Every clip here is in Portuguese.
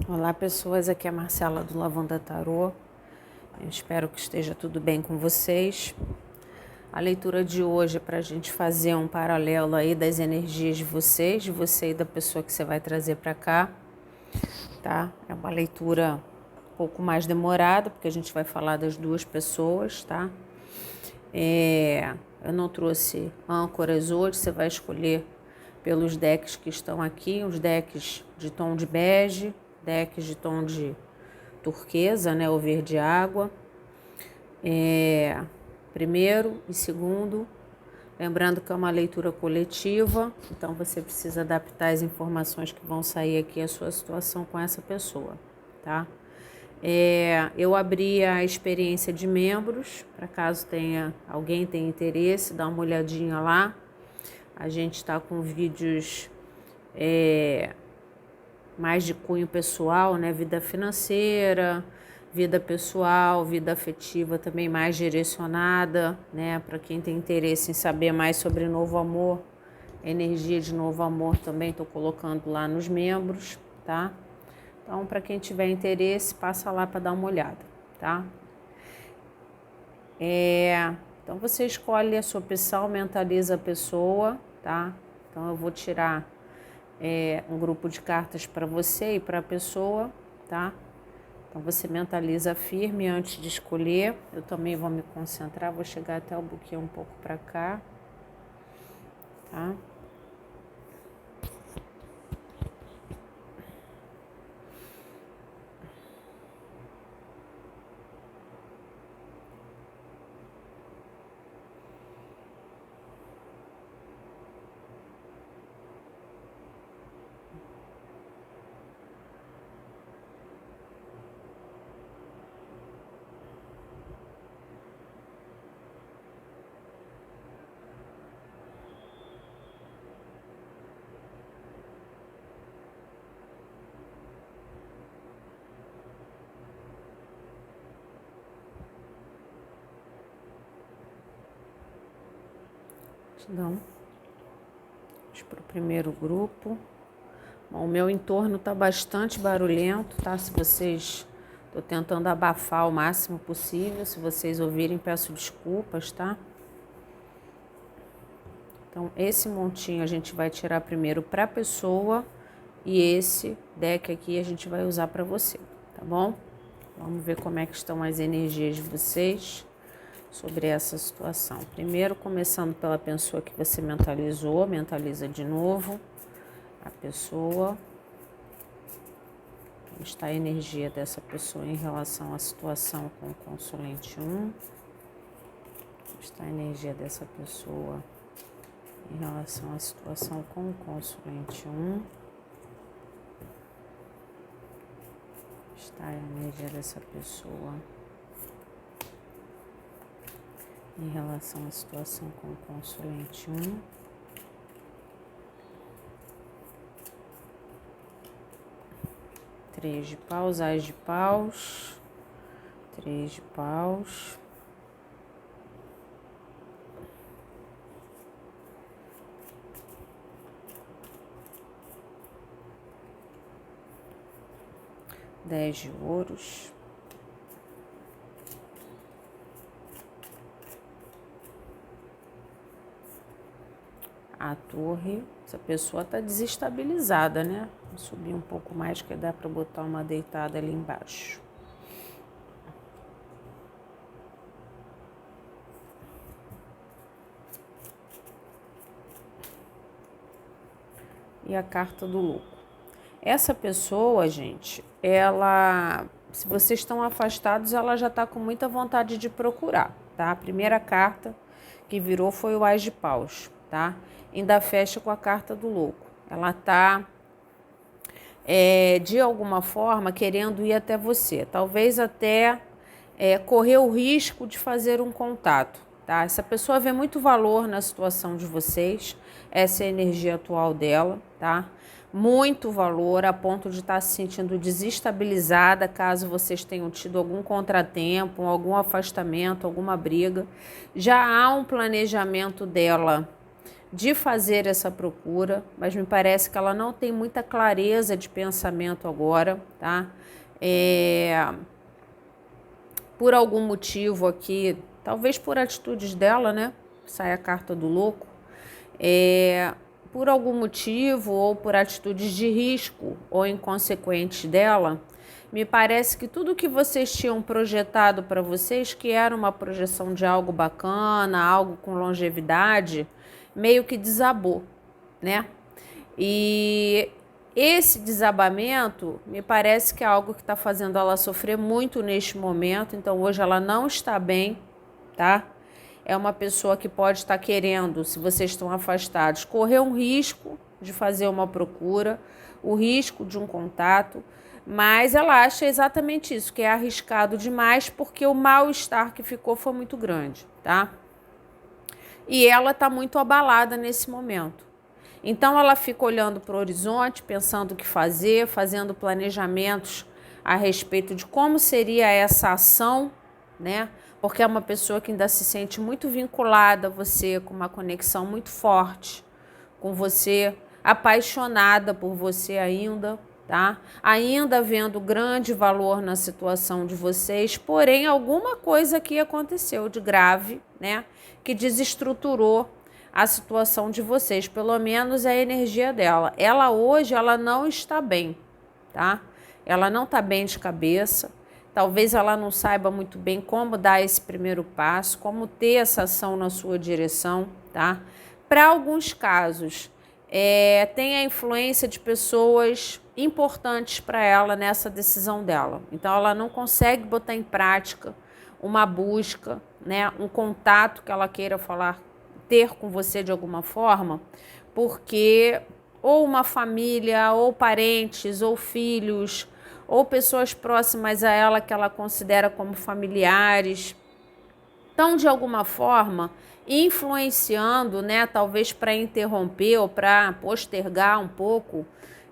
Olá pessoas, aqui é a Marcela do Lavanda Tarô. Eu espero que esteja tudo bem com vocês. A leitura de hoje é para a gente fazer um paralelo aí das energias de você e da pessoa que você vai trazer para cá, tá? É uma leitura um pouco mais demorada, porque a gente vai falar das duas pessoas, tá? Eu não trouxe âncoras hoje, você vai escolher pelos decks que estão aqui, os decks de tom de bege, decks de tom de turquesa, né, ou verde água, primeiro e segundo, lembrando que é uma leitura coletiva, então você precisa adaptar as informações que vão sair aqui à sua situação com essa pessoa, tá? Eu abri a experiência de membros, para caso alguém tenha interesse, dá uma olhadinha lá. A gente está com vídeos mais de cunho pessoal, né? Vida financeira, vida pessoal, vida afetiva também mais direcionada, né? Para quem tem interesse em saber mais sobre novo amor, energia de novo amor também estou colocando lá nos membros, tá? Então, para quem tiver interesse, passa lá para dar uma olhada, tá? Então, você escolhe a sua opção, mentaliza a pessoa, tá? Então, eu vou tirar um grupo de cartas para você e para a pessoa, tá? Então, você mentaliza firme antes de escolher. Eu também vou me concentrar, vou chegar até o buquê um pouco para cá, tá? Então, vamos para o primeiro grupo. Bom, o meu entorno está bastante barulhento, tá? Se vocês... Estou tentando abafar o máximo possível. Se vocês ouvirem, peço desculpas, tá? Então, esse montinho a gente vai tirar primeiro para a pessoa e esse deck aqui a gente vai usar para você, tá bom? Vamos ver como é que estão as energias de vocês sobre essa situação. Primeiro, começando pela pessoa que você mentalizou, mentaliza de novo a pessoa. Como está a energia dessa pessoa em relação à situação com o consulente 1? Como está a energia dessa pessoa em relação à situação com o consulente 1? Está a energia dessa pessoa em relação à situação com o consulente 1? Três de paus, ás de paus, 3 de paus, dez de ouros, a torre. Essa pessoa está desestabilizada, né? Vou subir um pouco mais que dá para botar uma deitada ali embaixo. E a carta do louco. Essa pessoa, gente, se vocês estão afastados, ela já está com muita vontade de procurar, tá? A primeira carta que virou foi o ás de paus, tá? Ainda fecha com a carta do louco. Ela está, de alguma forma, querendo ir até você. Talvez até correr o risco de fazer um contato, tá? Essa pessoa vê muito valor na situação de vocês. Essa é a energia atual dela, tá? Muito valor, a ponto de estar se sentindo desestabilizada caso vocês tenham tido algum contratempo, algum afastamento, alguma briga. Já há um planejamento dela de fazer essa procura, mas me parece que ela não tem muita clareza de pensamento agora, tá? Por algum motivo aqui, talvez por atitudes dela, né? Sai a carta do louco. Por algum motivo ou por atitudes de risco ou inconsequentes dela, me parece que tudo que vocês tinham projetado para vocês, que era uma projeção de algo bacana, algo com longevidade, meio que desabou, né? E esse desabamento me parece que é algo que está fazendo ela sofrer muito neste momento. Então hoje ela não está bem, tá? É uma pessoa que pode estar querendo, se vocês estão afastados, correr um risco de fazer uma procura, o risco de um contato, mas ela acha exatamente isso, que é arriscado demais porque o mal-estar que ficou foi muito grande, tá? E ela está muito abalada nesse momento. Então ela fica olhando para o horizonte, pensando o que fazer, fazendo planejamentos a respeito de como seria essa ação, né? Porque é uma pessoa que ainda se sente muito vinculada a você, com uma conexão muito forte com você, apaixonada por você ainda, tá? Ainda vendo grande valor na situação de vocês, porém alguma coisa aqui aconteceu de grave, né? Que desestruturou a situação de vocês, pelo menos a energia dela. Ela hoje, ela não está bem, tá? Ela não está bem de cabeça. Talvez ela não saiba muito bem como dar esse primeiro passo, como ter essa ação na sua direção, tá? Para alguns casos, tem a influência de pessoas importantes para ela nessa decisão dela. Então, ela não consegue botar em prática uma busca, né? Um contato que ela queira ter com você de alguma forma, porque ou uma família, ou parentes, ou filhos, ou pessoas próximas a ela que ela considera como familiares, estão de alguma forma influenciando, né, talvez para interromper ou para postergar um pouco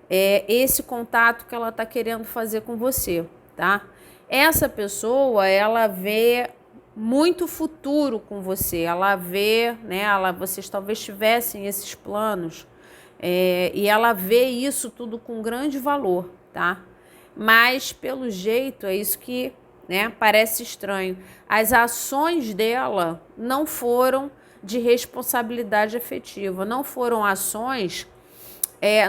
esse contato que ela está querendo fazer com você, tá? Essa pessoa, ela vê muito futuro com você, ela vê, né, vocês talvez tivessem esses planos e ela vê isso tudo com grande valor, tá? Mas, pelo jeito, é isso que, né, parece estranho. As ações dela não foram de responsabilidade efetiva, não foram ações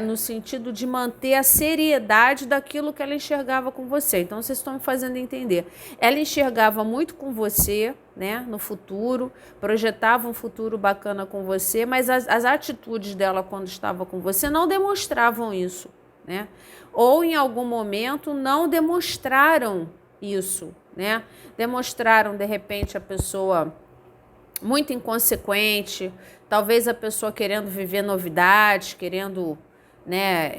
no sentido de manter a seriedade daquilo que ela enxergava com você. Então, vocês estão me fazendo entender. Ela enxergava muito com você, né, no futuro, projetava um futuro bacana com você, mas as atitudes dela quando estava com você não demonstravam isso, né? Ou em algum momento não demonstraram isso, né? Demonstraram, de repente, a pessoa muito inconsequente, talvez a pessoa querendo viver novidades, querendo, né,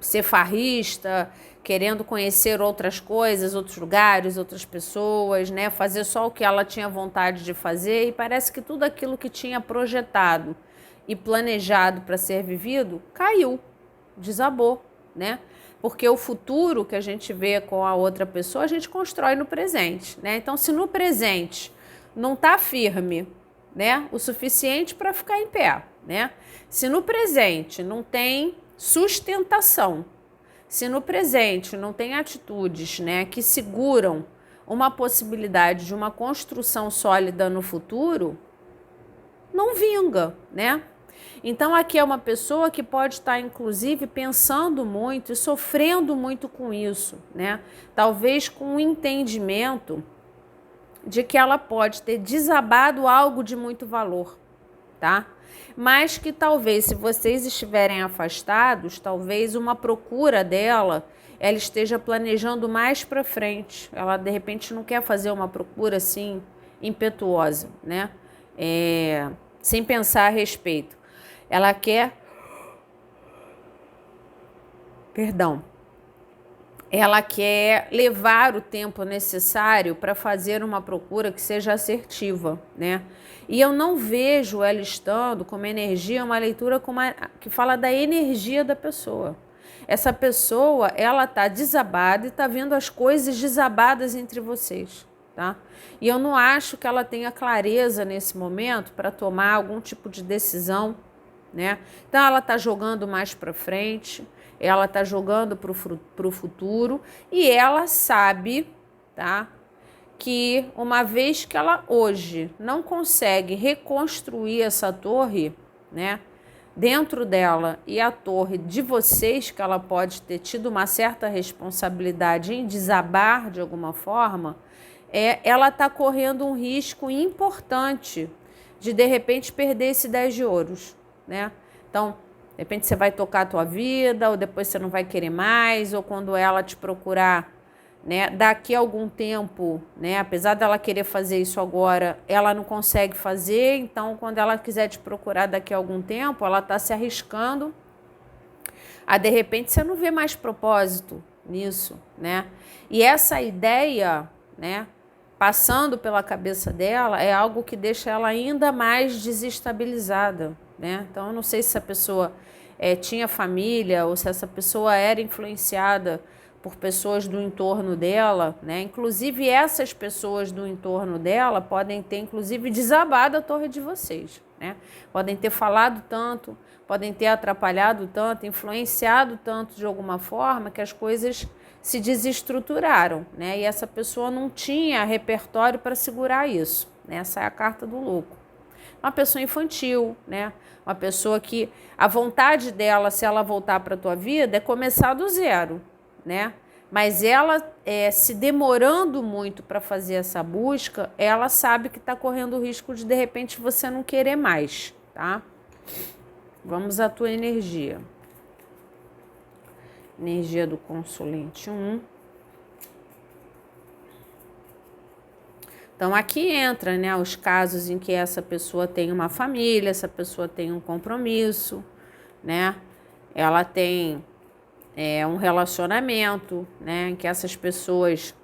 ser farrista, querendo conhecer outras coisas, outros lugares, outras pessoas, né, fazer só o que ela tinha vontade de fazer, e parece que tudo aquilo que tinha projetado e planejado para ser vivido caiu, desabou, né? Porque o futuro que a gente vê com a outra pessoa, a gente constrói no presente, né? Então, se no presente não está firme, né, o suficiente para ficar em pé, né? Se no presente não tem sustentação, se no presente não tem atitudes, né, que seguram uma possibilidade de uma construção sólida no futuro, não vinga, né? Então aqui é uma pessoa que pode estar, inclusive, pensando muito e sofrendo muito com isso, né? Talvez com um entendimento de que ela pode ter desabado algo de muito valor, tá? Mas que talvez, se vocês estiverem afastados, talvez uma procura dela, ela esteja planejando mais para frente. Ela, de repente, não quer fazer uma procura assim impetuosa, né? Sem pensar a respeito. Ela quer... Ela quer levar o tempo necessário para fazer uma procura que seja assertiva, né? E eu não vejo ela estando como energia, uma leitura que fala da energia da pessoa. Essa pessoa, ela está desabada e está vendo as coisas desabadas entre vocês, tá? E eu não acho que ela tenha clareza nesse momento para tomar algum tipo de decisão, né? Então ela tá jogando mais para frente, ela tá jogando pro futuro e ela sabe, tá? Que uma vez que ela hoje não consegue reconstruir essa torre, né, dentro dela e a torre de vocês, que ela pode ter tido uma certa responsabilidade em desabar de alguma forma, ela está correndo um risco importante de repente perder esse 10 de ouros, né? Então, de repente você vai tocar a tua vida, ou depois você não vai querer mais, ou quando ela te procurar, né, daqui a algum tempo, né, apesar dela querer fazer isso agora, ela não consegue fazer, então quando ela quiser te procurar daqui a algum tempo, ela está se arriscando a de repente você não vê mais propósito nisso, né? E essa ideia, né, passando pela cabeça dela, é algo que deixa ela ainda mais desestabilizada, né? Então eu não sei se essa pessoa tinha família ou se essa pessoa era influenciada por pessoas do entorno dela, né? Inclusive essas pessoas do entorno dela podem ter inclusive desabado a torre de vocês, né? Podem ter falado tanto, podem ter atrapalhado tanto, influenciado tanto de alguma forma que as coisas se desestruturaram, né? E essa pessoa não tinha repertório para segurar isso, né? Essa é a carta do louco. Uma pessoa infantil, né? Uma pessoa que a vontade dela, se ela voltar para a tua vida, é começar do zero, né? Mas ela, se demorando muito para fazer essa busca, ela sabe que está correndo o risco de repente você não querer mais, tá? Vamos à tua energia. Energia do consulente 1. Então, aqui entra, né, os casos em que essa pessoa tem uma família, essa pessoa tem um compromisso, né? Ela tem um relacionamento, né, em que essas pessoas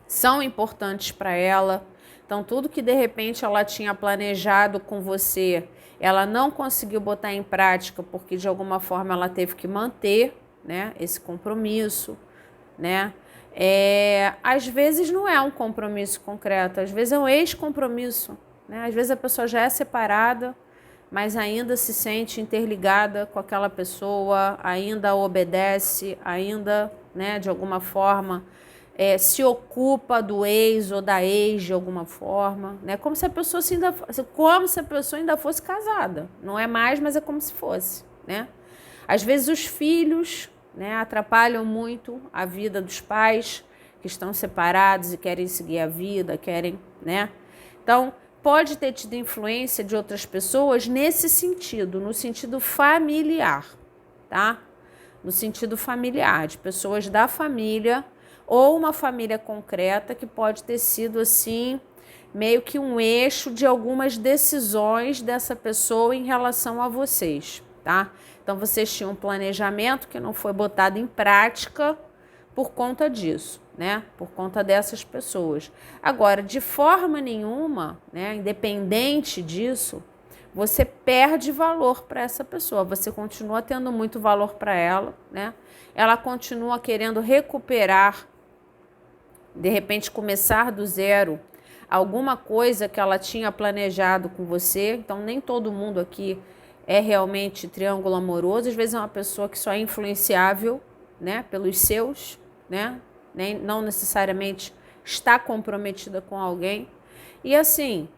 são importantes para ela. Então, tudo que de repente ela tinha planejado com você, ela não conseguiu botar em prática porque de alguma forma ela teve que manter, né, esse compromisso, né? Às vezes não é um compromisso concreto, às vezes é um ex-compromisso, né? Às vezes a pessoa já é separada, mas ainda se sente interligada com aquela pessoa, ainda obedece, ainda, né, de alguma forma, se ocupa do ex ou da ex de alguma forma, né? Como se a pessoa ainda fosse casada. Não é mais, mas é como se fosse, né? Às vezes os filhos, né, atrapalham muito a vida dos pais que estão separados e querem seguir a vida, querem, né? Então, pode ter tido influência de outras pessoas nesse sentido, no sentido familiar, tá? No sentido familiar, de pessoas da família ou uma família concreta que pode ter sido assim, meio que um eixo de algumas decisões dessa pessoa em relação a vocês, tá? Então, vocês tinham um planejamento que não foi botado em prática por conta disso, né? Por conta dessas pessoas. Agora, de forma nenhuma, né, independente disso, você perde valor para essa pessoa. Você continua tendo muito valor para ela, né? Ela continua querendo recuperar, de repente começar do zero, alguma coisa que ela tinha planejado com você. Então, nem todo mundo aqui é realmente triângulo amoroso. Às vezes é uma pessoa que só é influenciável, né, pelos seus, né? Não necessariamente está comprometida com alguém. E assim,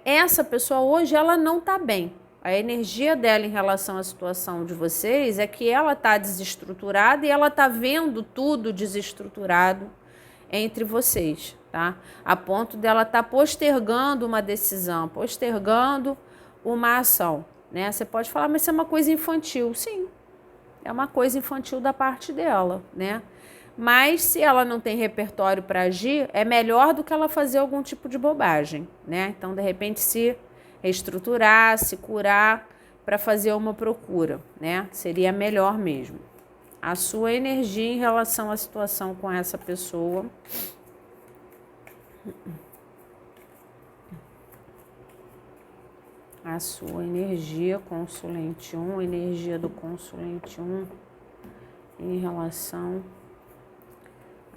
essa pessoa hoje ela não está bem. A energia dela em relação à situação de vocês é que ela está desestruturada e ela está vendo tudo desestruturado entre vocês, tá? A ponto dela estar postergando uma decisão, postergando uma ação, né? Você pode falar, mas isso é uma coisa infantil. Sim, é uma coisa infantil da parte dela, né? Mas se ela não tem repertório para agir, é melhor do que ela fazer algum tipo de bobagem, né? Então, de repente, se reestruturar, se curar para fazer uma procura, né? Seria melhor mesmo. A sua energia em relação à situação com essa pessoa. A sua energia, consulente 1, energia do consulente 1 em relação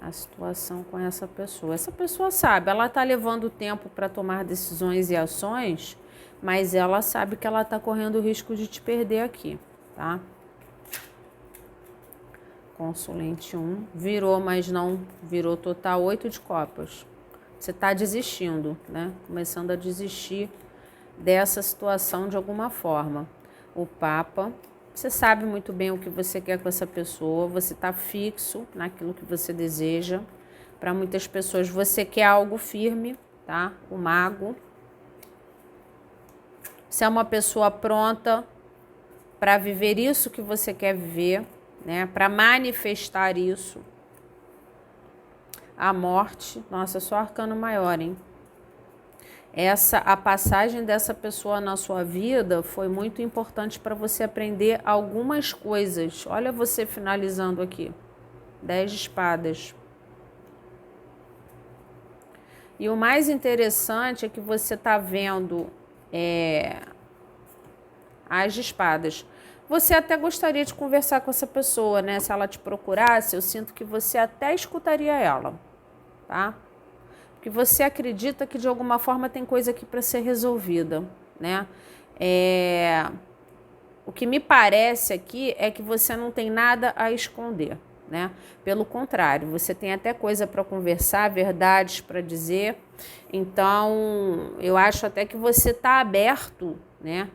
a situação com essa pessoa. Essa pessoa sabe, ela está levando tempo para tomar decisões e ações, mas ela sabe que ela está correndo o risco de te perder aqui, tá? Consulente 1, virou, mas não virou total 8 de copas. Você está desistindo, né? Começando a desistir dessa situação de alguma forma. O Papa, você sabe muito bem o que você quer com essa pessoa, você está fixo naquilo que você deseja. Para muitas pessoas você quer algo firme, tá? O Mago. Você é uma pessoa pronta para viver isso que você quer viver, né? Para manifestar isso. A Morte, nossa, só arcano maior, hein? A passagem dessa pessoa na sua vida foi muito importante para você aprender algumas coisas. Olha você finalizando aqui. 10 de espadas. E o mais interessante é que você está vendo as de espadas. Você até gostaria de conversar com essa pessoa, né? Se ela te procurasse, eu sinto que você até escutaria ela, tá? Porque você acredita que de alguma forma tem coisa aqui para ser resolvida, né? O que me parece aqui é que você não tem nada a esconder, né? Pelo contrário, você tem até coisa para conversar, verdades para dizer. Então, eu acho até que você está aberto, né?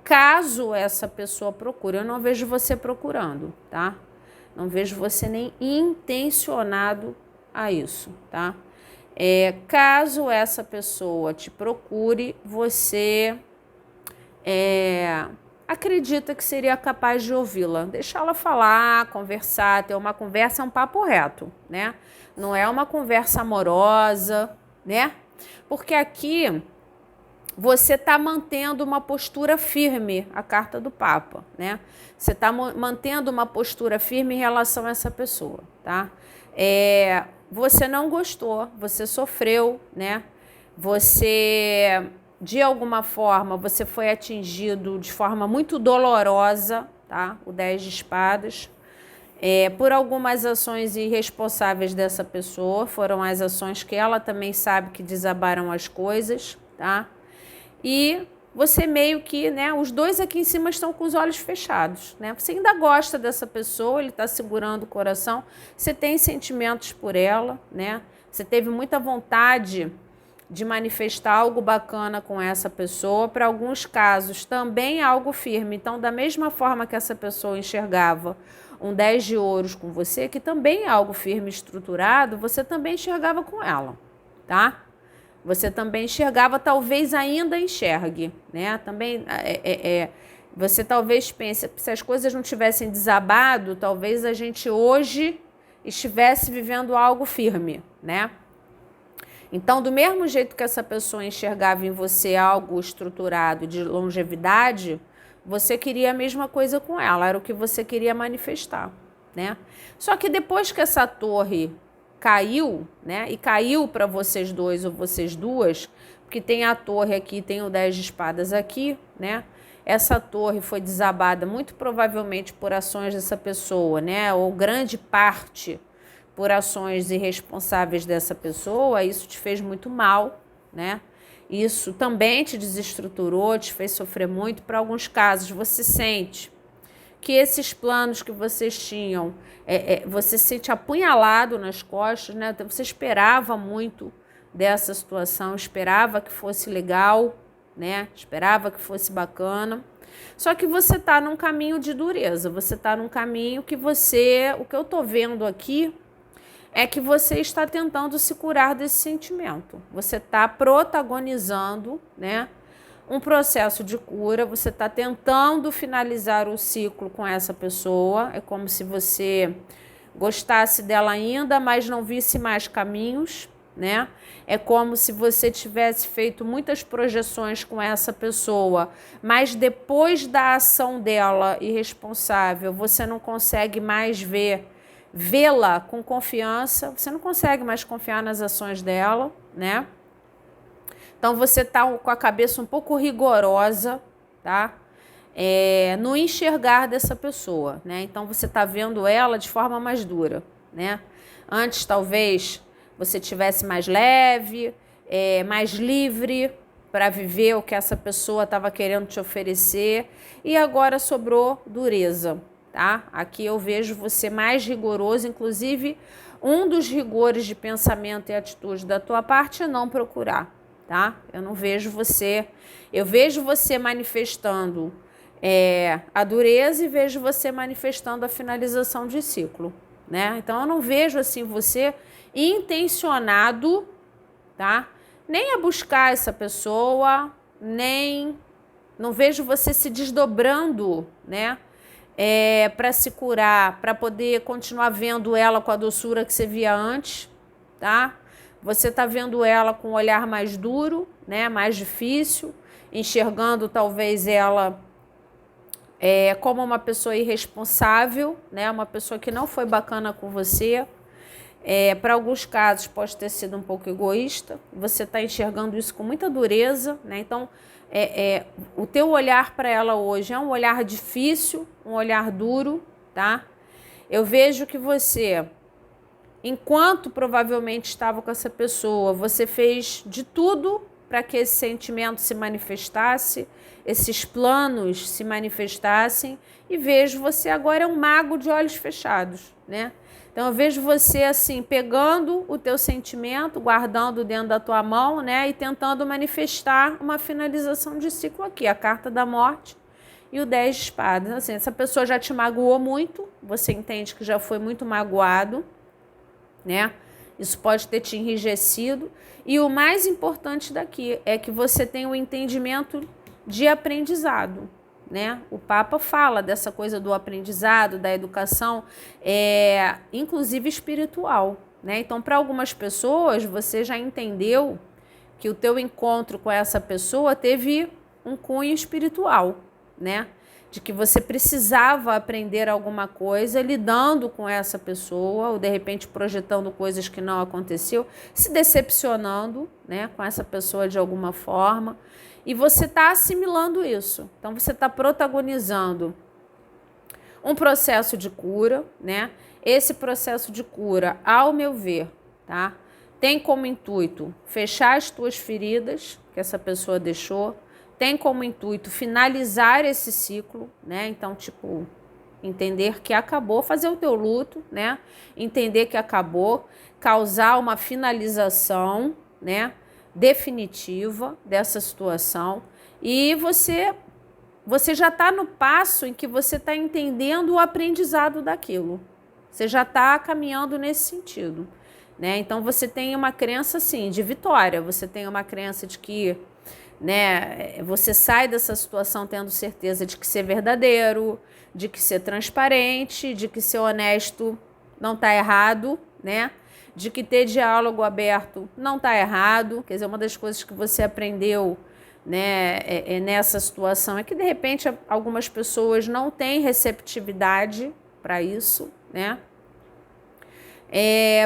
Caso essa pessoa procure, eu não vejo você procurando, tá? Não vejo você nem intencionado a isso, tá? Caso essa pessoa te procure, você acredita que seria capaz de ouvi-la. Deixar ela falar, conversar, ter uma conversa, é um papo reto, né? Não é uma conversa amorosa, né? Porque aqui você está mantendo uma postura firme, a carta do Papa, né? Você está mantendo uma postura firme em relação a essa pessoa, tá? Você não gostou, você sofreu, né? Você, de alguma forma, você foi atingido de forma muito dolorosa, tá? O 10 de espadas. Por algumas ações irresponsáveis dessa pessoa, foram as ações que ela também sabe que desabaram as coisas, tá? E você meio que, né, os dois aqui em cima estão com os olhos fechados, né? Você ainda gosta dessa pessoa, ele está segurando o coração, você tem sentimentos por ela, né? Você teve muita vontade de manifestar algo bacana com essa pessoa, para alguns casos também algo firme. Então, da mesma forma que essa pessoa enxergava um 10 de ouros com você, que também é algo firme e estruturado, você também enxergava com ela, tá? Você também enxergava, talvez ainda enxergue, né? Também você talvez pense, se as coisas não tivessem desabado, talvez a gente hoje estivesse vivendo algo firme, né? Então, do mesmo jeito que essa pessoa enxergava em você algo estruturado de longevidade, você queria a mesma coisa com ela, era o que você queria manifestar, né? Só que depois que essa torre caiu, né? E caiu para vocês dois ou vocês duas, porque tem a torre aqui, tem o 10 de espadas aqui, né? Essa torre foi desabada muito provavelmente por ações dessa pessoa, né? Ou grande parte por ações irresponsáveis dessa pessoa. Isso te fez muito mal, né? Isso também te desestruturou, te fez sofrer muito. Para alguns casos, você sente que esses planos que vocês tinham, você se sente apunhalado nas costas, né? Você esperava muito dessa situação, esperava que fosse legal, né? Esperava que fosse bacana. Só que você está num caminho de dureza, você está num caminho que o que eu estou vendo aqui é que você está tentando se curar desse sentimento. Você está protagonizando, né, um processo de cura, você está tentando finalizar o ciclo com essa pessoa. É como se você gostasse dela ainda, mas não visse mais caminhos, né? É como se você tivesse feito muitas projeções com essa pessoa, mas depois da ação dela irresponsável, você não consegue mais vê-la com confiança, você não consegue mais confiar nas ações dela, né? Então, você está com a cabeça um pouco rigorosa, tá? No enxergar dessa pessoa, né? Então, você está vendo ela de forma mais dura, né? Antes, talvez, você tivesse mais leve, mais livre para viver o que essa pessoa estava querendo te oferecer, e agora sobrou dureza, tá? Aqui eu vejo você mais rigoroso, inclusive um dos rigores de pensamento e atitude da tua parte é não procurar, tá? Eu vejo você manifestando a dureza e vejo você manifestando a finalização de ciclo, né? Então eu não vejo assim você intencionado, tá? Nem a buscar essa pessoa, não vejo você se desdobrando, né? Para se curar, para poder continuar vendo ela com a doçura que você via antes, tá? Você tá vendo ela com um olhar mais duro, né? Mais difícil, enxergando talvez ela como uma pessoa irresponsável, né? Uma pessoa que não foi bacana com você. Para alguns casos pode ter sido um pouco egoísta, você está enxergando isso com muita dureza, né? Então o teu olhar para ela hoje é um olhar difícil, um olhar duro, tá? Eu vejo que você, enquanto provavelmente estava com essa pessoa, você fez de tudo para que esse sentimento se manifestasse, esses planos se manifestassem, e vejo você agora é um mago de olhos fechados, né? Então eu vejo você assim, pegando o teu sentimento, guardando dentro da tua mão, né? E tentando manifestar uma finalização de ciclo aqui, a carta da morte e o 10 de espadas. Assim, essa pessoa já te magoou muito, você entende que já foi muito magoado, né? Isso pode ter te enrijecido. E o mais importante daqui é que você tem um entendimento de aprendizado, né? O Papa fala dessa coisa do aprendizado, da educação, inclusive espiritual, né? Então, para algumas pessoas, você já entendeu que o teu encontro com essa pessoa teve um cunho espiritual, né? De que você precisava aprender alguma coisa lidando com essa pessoa, ou de repente projetando coisas que não aconteceu, se decepcionando, né, com essa pessoa de alguma forma, e você está assimilando isso. Então você está protagonizando um processo de cura, né? Esse processo de cura, ao meu ver, tá, tem como intuito fechar as tuas feridas que essa pessoa deixou, tem como intuito finalizar esse ciclo, né? Então, tipo, entender que acabou, fazer o teu luto, né? Entender que acabou, causar uma finalização, né? Definitiva dessa situação. E você já está no passo em que você está entendendo o aprendizado daquilo. Você já está caminhando nesse sentido, né? Então, você tem uma crença, assim, de vitória. Você tem uma crença de que, né, você sai dessa situação tendo certeza de que ser verdadeiro, de que ser transparente, de que ser honesto não está errado, né? De que ter diálogo aberto não está errado. Quer dizer, uma das coisas que você aprendeu, né, nessa situação é que de repente algumas pessoas não têm receptividade para isso, né?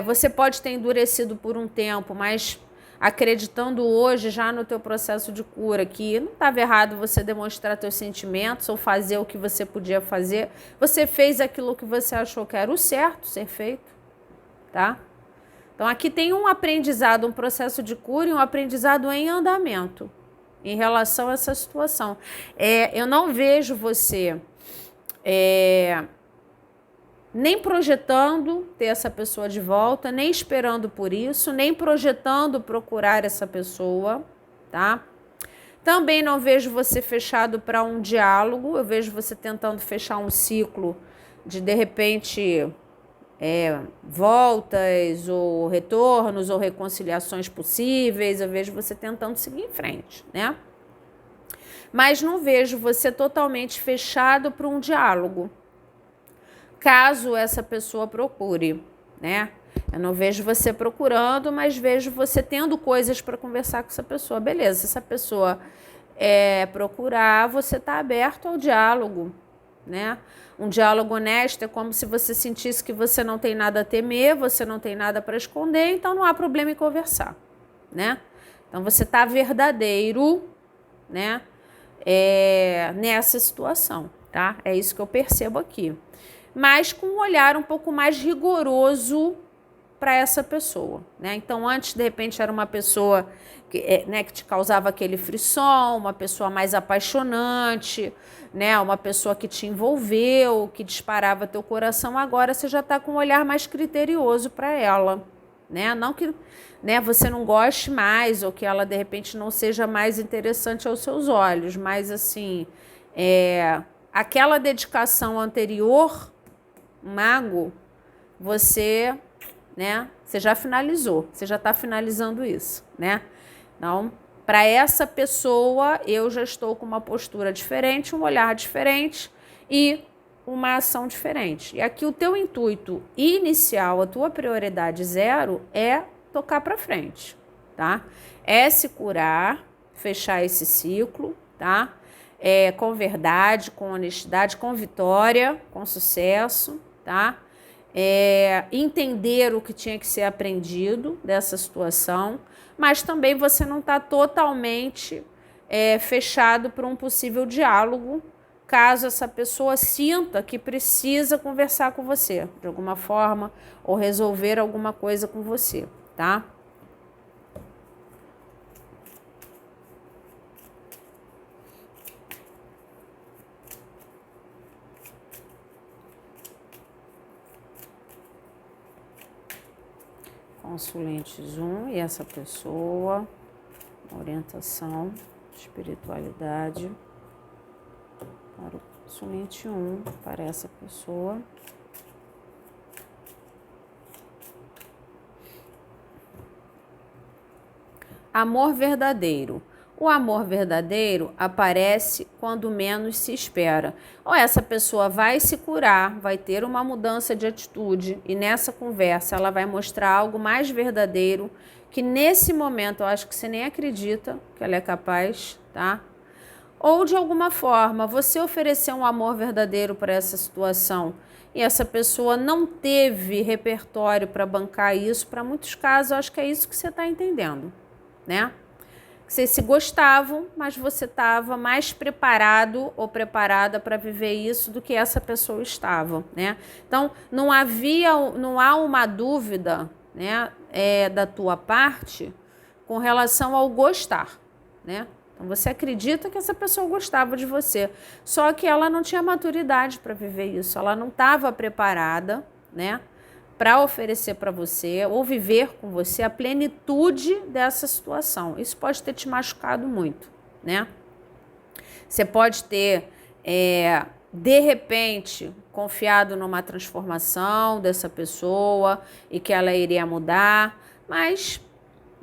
Você pode ter endurecido por um tempo, mas acreditando hoje já no teu processo de cura que não estava errado você demonstrar teus sentimentos ou fazer o que você podia fazer, você fez aquilo que você achou que era o certo ser feito, tá? Então aqui tem um aprendizado, um processo de cura e um aprendizado em andamento em relação a essa situação. Eu não vejo você nem projetando ter essa pessoa de volta, nem esperando por isso, nem projetando procurar essa pessoa, tá? Também não vejo você fechado para um diálogo, eu vejo você tentando fechar um ciclo de repente, voltas ou retornos ou reconciliações possíveis, eu vejo você tentando seguir em frente, né? Mas não vejo você totalmente fechado para um diálogo, caso essa pessoa procure, né? Eu não vejo você procurando, mas vejo você tendo coisas para conversar com essa pessoa. Beleza, se essa pessoa procurar, você está aberto ao diálogo, né? Um diálogo honesto é como se você sentisse que você não tem nada a temer, você não tem nada para esconder, então não há problema em conversar, né? Então você está verdadeiro, né? Nessa situação, tá? É isso que eu percebo aqui. Mas com um olhar um pouco mais rigoroso para essa pessoa, né? Então, antes, de repente, era uma pessoa que, né, que te causava aquele frisson, uma pessoa mais apaixonante, né? Uma pessoa que te envolveu, que disparava teu coração. Agora você já está com um olhar mais criterioso para ela, né? Não que, né, você não goste mais ou que ela, de repente, não seja mais interessante aos seus olhos, mas, assim, aquela dedicação anterior, mago, você, né, você já finalizou, você já está finalizando isso, né? Então, para essa pessoa, eu já estou com uma postura diferente, um olhar diferente e uma ação diferente. E aqui o teu intuito inicial, a tua prioridade zero é tocar para frente, tá? É se curar, fechar esse ciclo, tá? Com verdade, com honestidade, com vitória, com sucesso, tá? Entender o que tinha que ser aprendido dessa situação, mas também você não está totalmente fechado para um possível diálogo, caso essa pessoa sinta que precisa conversar com você de alguma forma ou resolver alguma coisa com você, tá? Consulentes 1 e essa pessoa, orientação, espiritualidade, para o consulente 1, para essa pessoa. Amor verdadeiro. O amor verdadeiro aparece quando menos se espera. Ou essa pessoa vai se curar, vai ter uma mudança de atitude e nessa conversa ela vai mostrar algo mais verdadeiro que nesse momento eu acho que você nem acredita que ela é capaz, tá? Ou de alguma forma você ofereceu um amor verdadeiro para essa situação e essa pessoa não teve repertório para bancar isso. Para muitos casos, eu acho que é isso que você está entendendo, né? Vocês se gostavam, mas você estava mais preparado ou preparada para viver isso do que essa pessoa estava, né? Então, não há uma dúvida, né, da tua parte com relação ao gostar, né? Então, você acredita que essa pessoa gostava de você, só que ela não tinha maturidade para viver isso, ela não estava preparada, né, para oferecer para você ou viver com você a plenitude dessa situação. Isso pode ter te machucado muito, né? Você pode ter, de repente, confiado numa transformação dessa pessoa e que ela iria mudar, mas,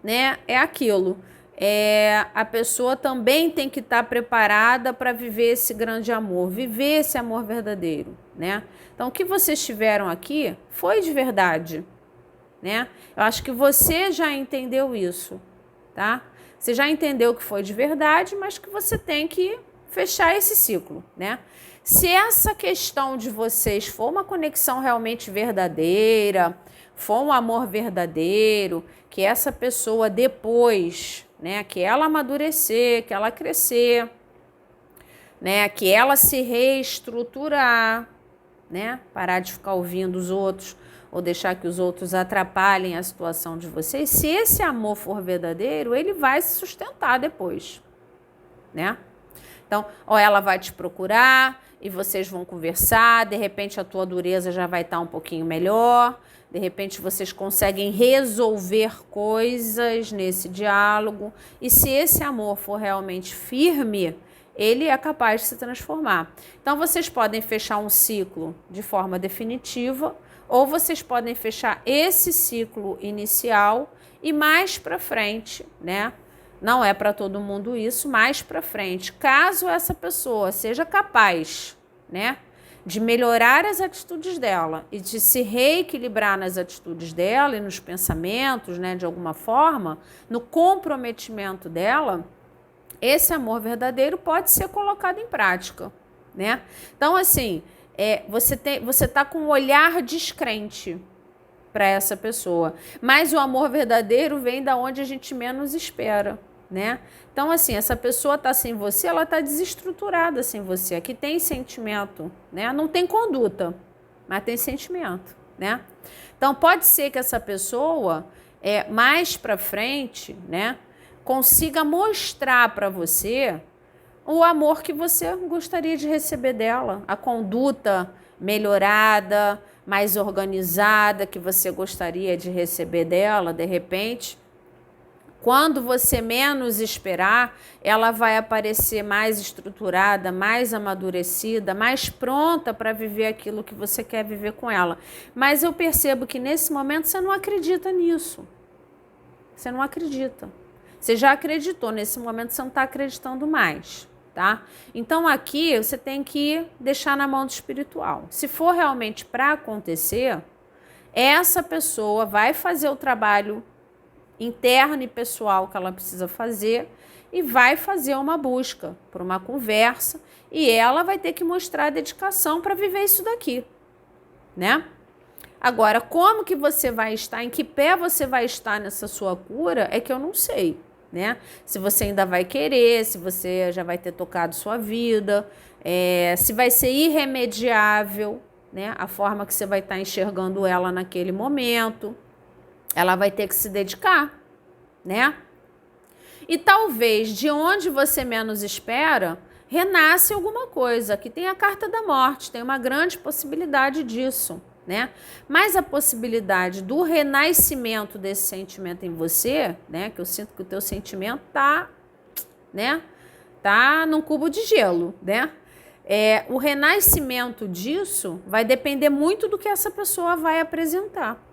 né, é aquilo. A pessoa também tem que estar preparada para viver esse grande amor, viver esse amor verdadeiro, né? Então, o que vocês tiveram aqui foi de verdade, né? Eu acho que você já entendeu isso, tá? Você já entendeu que foi de verdade, mas que você tem que fechar esse ciclo, né? Se essa questão de vocês for uma conexão realmente verdadeira, for um amor verdadeiro, que essa pessoa depois, né, que ela amadurecer, que ela crescer, né, que ela se reestruturar, né, parar de ficar ouvindo os outros ou deixar que os outros atrapalhem a situação de vocês. Se esse amor for verdadeiro, ele vai se sustentar depois, né? Então, ou ela vai te procurar e vocês vão conversar, de repente a tua dureza já vai estar um pouquinho melhor, de repente vocês conseguem resolver coisas nesse diálogo, e se esse amor for realmente firme, ele é capaz de se transformar. Então, vocês podem fechar um ciclo de forma definitiva, ou vocês podem fechar esse ciclo inicial e mais para frente, né? Não é para todo mundo isso, mais para frente, caso essa pessoa seja capaz, né, de melhorar as atitudes dela e de se reequilibrar nas atitudes dela e nos pensamentos, né, de alguma forma, no comprometimento dela, esse amor verdadeiro pode ser colocado em prática, né? Então, assim, você tá com um olhar descrente para essa pessoa, mas o amor verdadeiro vem da onde a gente menos espera, né? Então, assim, essa pessoa tá sem você, ela tá desestruturada sem você. Aqui tem sentimento, né? Não tem conduta, mas tem sentimento, né? Então, pode ser que essa pessoa, mais para frente, né, consiga mostrar para você o amor que você gostaria de receber dela, a conduta melhorada, mais organizada que você gostaria de receber dela, de repente. Quando você menos esperar, ela vai aparecer mais estruturada, mais amadurecida, mais pronta para viver aquilo que você quer viver com ela. Mas eu percebo que nesse momento você não acredita nisso. Você não acredita. Você já acreditou, nesse momento você não está acreditando mais, tá? Então aqui você tem que deixar na mão do espiritual. Se for realmente para acontecer, essa pessoa vai fazer o trabalho interna e pessoal que ela precisa fazer e vai fazer uma busca por uma conversa e ela vai ter que mostrar a dedicação para viver isso daqui, né? Agora, como que você vai estar, em que pé você vai estar nessa sua cura, é que eu não sei, né? Se você ainda vai querer, se você já vai ter tocado sua vida, se vai ser irremediável, né? A forma que você vai estar enxergando ela naquele momento. Ela vai ter que se dedicar, né? E talvez de onde você menos espera, renasce alguma coisa. Aqui tem a carta da morte, tem uma grande possibilidade disso, né? Mas a possibilidade do renascimento desse sentimento em você, né? Que eu sinto que o teu sentimento tá, né? Tá num cubo de gelo, né? O renascimento disso vai depender muito do que essa pessoa vai apresentar.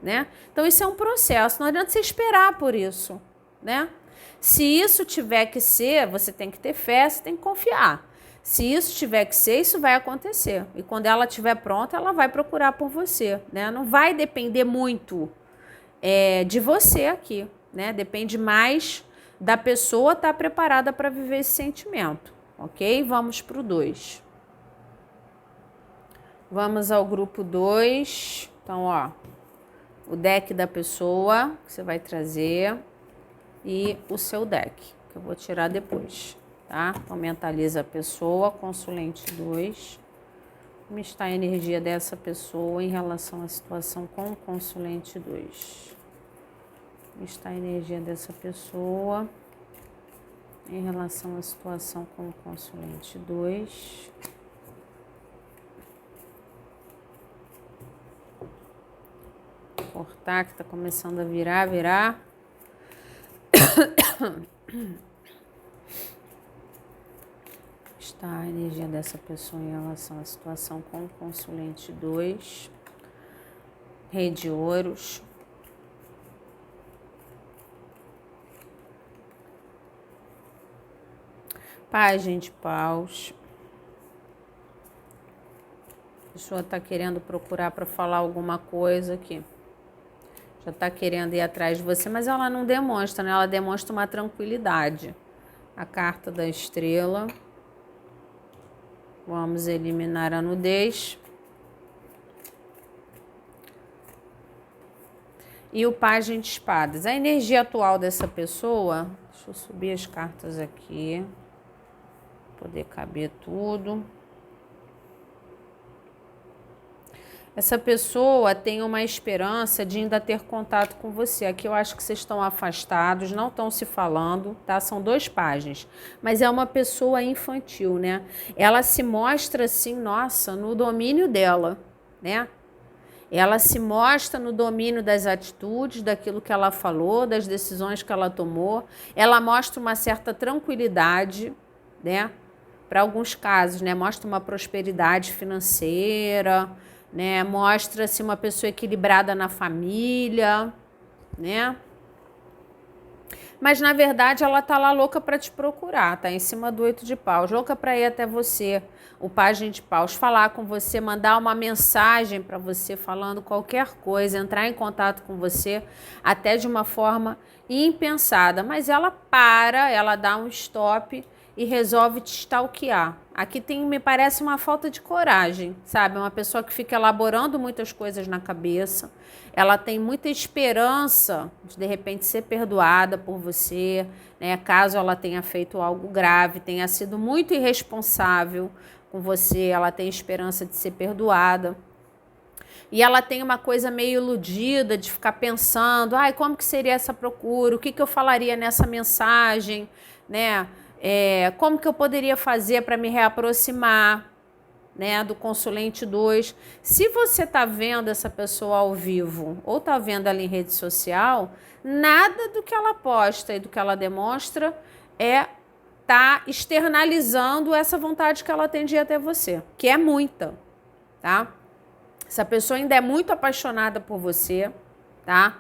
Né? Então isso é um processo, não adianta você esperar por isso, né? Se isso tiver que ser, você tem que ter fé, você tem que confiar. Se isso tiver que ser, isso vai acontecer. E quando ela estiver pronta, ela vai procurar por você, né? Não vai depender muito de você aqui, né? Depende mais da pessoa estar preparada para viver esse sentimento, ok? Vamos para o 2. Vamos ao grupo 2. Então, ó, o deck da pessoa que você vai trazer e o seu deck, que eu vou tirar depois, tá? Então, mentaliza a pessoa, consulente 2. Como está a energia dessa pessoa em relação à situação com o consulente 2? Como está a energia dessa pessoa em relação à situação com o consulente 2? Cortar, que está começando a virar. Está a energia dessa pessoa em relação à situação com o consulente 2. Rei de ouros. Pajem de paus. A pessoa está querendo procurar para falar alguma coisa aqui. Já está querendo ir atrás de você, mas ela não demonstra, né? Ela demonstra uma tranquilidade. A carta da estrela. Vamos eliminar a nudez. E o pajem de espadas. A energia atual dessa pessoa... Deixa eu subir as cartas aqui. Poder caber tudo. Essa pessoa tem uma esperança de ainda ter contato com você. Aqui eu acho que vocês estão afastados, não estão se falando, tá? São 2 páginas. Mas é uma pessoa infantil, né? Ela se mostra assim, nossa, no domínio dela, né? Ela se mostra no domínio das atitudes, daquilo que ela falou, das decisões que ela tomou. Ela mostra uma certa tranquilidade, né? Para alguns casos, né? Mostra uma prosperidade financeira, né? Mostra-se uma pessoa equilibrada na família, né? Mas, na verdade, ela tá lá louca para te procurar, tá em cima do 8 de paus, louca para ir até você, o pajem de paus, falar com você, mandar uma mensagem para você falando qualquer coisa, entrar em contato com você, até de uma forma impensada. Mas ela para, ela dá um stop e resolve te stalkear. Aqui me parece uma falta de coragem, sabe? Uma pessoa que fica elaborando muitas coisas na cabeça. Ela tem muita esperança de repente ser perdoada por você, né? Caso ela tenha feito algo grave, tenha sido muito irresponsável com você, ela tem esperança de ser perdoada. E ela tem uma coisa meio iludida de ficar pensando, ai, como que seria essa procura? O que eu falaria nessa mensagem, né? Como que eu poderia fazer para me reaproximar, né, do consulente 2? Se você está vendo essa pessoa ao vivo ou está vendo ela em rede social, nada do que ela posta e do que ela demonstra tá externalizando essa vontade que ela tem de ir até você, que é muita, tá? Essa pessoa ainda é muito apaixonada por você, tá?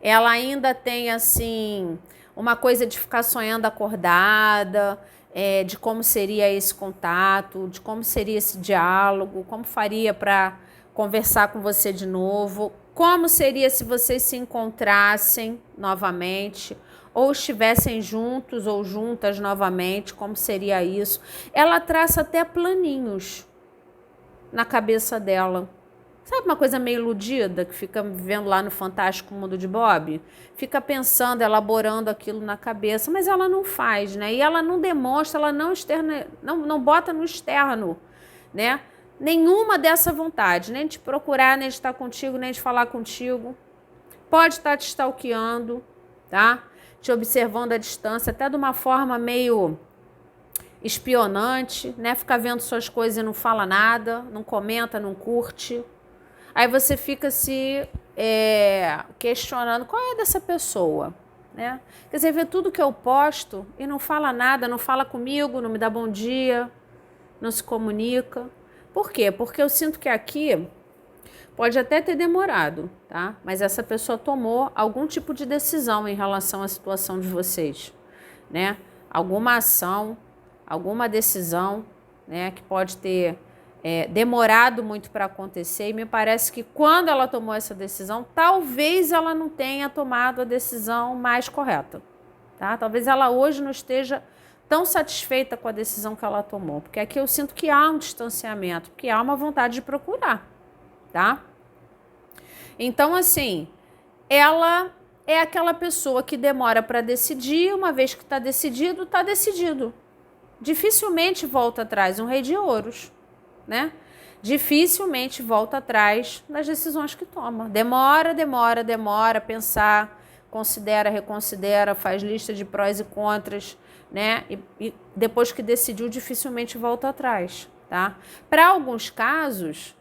Ela ainda tem, assim, uma coisa de ficar sonhando acordada, de como seria esse contato, de como seria esse diálogo, como faria para conversar com você de novo, como seria se vocês se encontrassem novamente, ou estivessem juntos ou juntas novamente, como seria isso. Ela traça até planinhos na cabeça dela. Sabe uma coisa meio iludida, que fica vivendo lá no Fantástico Mundo de Bob? Fica pensando, elaborando aquilo na cabeça, mas ela não faz, né? E ela não demonstra, ela não bota no externo, né? Nenhuma dessa vontade, nem de procurar, nem de estar contigo, nem de falar contigo. Pode estar te stalkeando, tá? Te observando à distância, até de uma forma meio espionante, né? Fica vendo suas coisas e não fala nada, não comenta, não curte. Aí você fica se questionando, qual é dessa pessoa, né? Quer dizer, vê tudo que eu posto e não fala nada, não fala comigo, não me dá bom dia, não se comunica. Por quê? Porque eu sinto que aqui pode até ter demorado, tá? Mas essa pessoa tomou algum tipo de decisão em relação à situação de vocês, né? Alguma ação, alguma decisão, né? Que pode ter demorado muito para acontecer. E me parece que quando ela tomou essa decisão, talvez ela não tenha tomado a decisão mais correta, tá? Talvez ela hoje não esteja tão satisfeita com a decisão que ela tomou, porque aqui eu sinto que há um distanciamento, porque há uma vontade de procurar, tá? Então, assim, ela é aquela pessoa que demora para decidir, uma vez que está decidido, está decidido. Dificilmente volta atrás, um rei de ouros, né? Dificilmente volta atrás das decisões que toma. Demora a pensar, considera, reconsidera, faz lista de prós e contras, né? E depois que decidiu, dificilmente volta atrás, tá? Para alguns casos,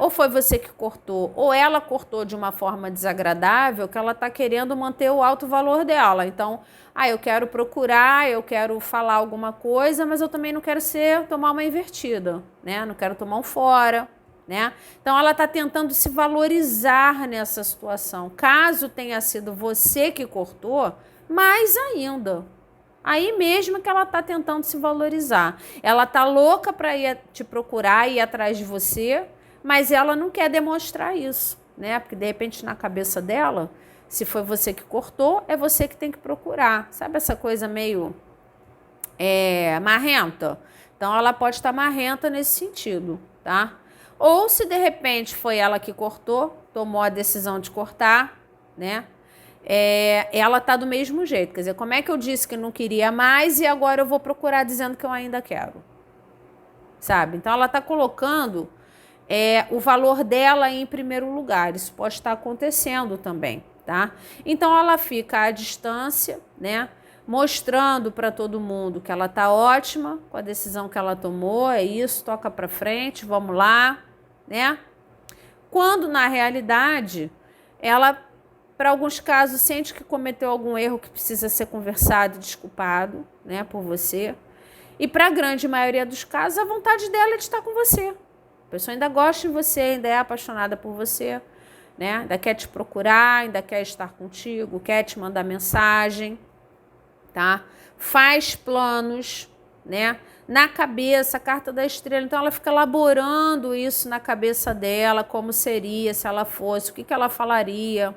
ou foi você que cortou, ou ela cortou de uma forma desagradável, que ela está querendo manter o alto valor dela. Então, eu quero procurar, eu quero falar alguma coisa, mas eu também não quero tomar uma invertida, né? Não quero tomar um fora, né? Então, ela está tentando se valorizar nessa situação. Caso tenha sido você que cortou, mais ainda. Aí mesmo que ela está tentando se valorizar. Ela está louca para ir te procurar, ir atrás de você, mas ela não quer demonstrar isso, né? Porque de repente na cabeça dela, se foi você que cortou, é você que tem que procurar. Sabe essa coisa meio marrenta? Então ela pode estar marrenta nesse sentido, tá? Ou se de repente foi ela que cortou, tomou a decisão de cortar, né? Ela tá do mesmo jeito. Quer dizer, como é que eu disse que não queria mais e agora eu vou procurar dizendo que eu ainda quero? Sabe? Então ela tá colocando o valor dela em primeiro lugar. Isso pode estar acontecendo também, tá? Então ela fica à distância, né? Mostrando para todo mundo que ela tá ótima com a decisão que ela tomou, é isso, toca para frente, vamos lá, né? Quando na realidade ela, para alguns casos, sente que cometeu algum erro que precisa ser conversado e desculpado, né, por você. E para a grande maioria dos casos, a vontade dela é de estar com você. A pessoa ainda gosta de você, ainda é apaixonada por você, né? Ainda quer te procurar, ainda quer estar contigo, quer te mandar mensagem, tá? Faz planos, né? Na cabeça, a carta da estrela. Então, ela fica elaborando isso na cabeça dela, como seria se ela fosse, o que ela falaria,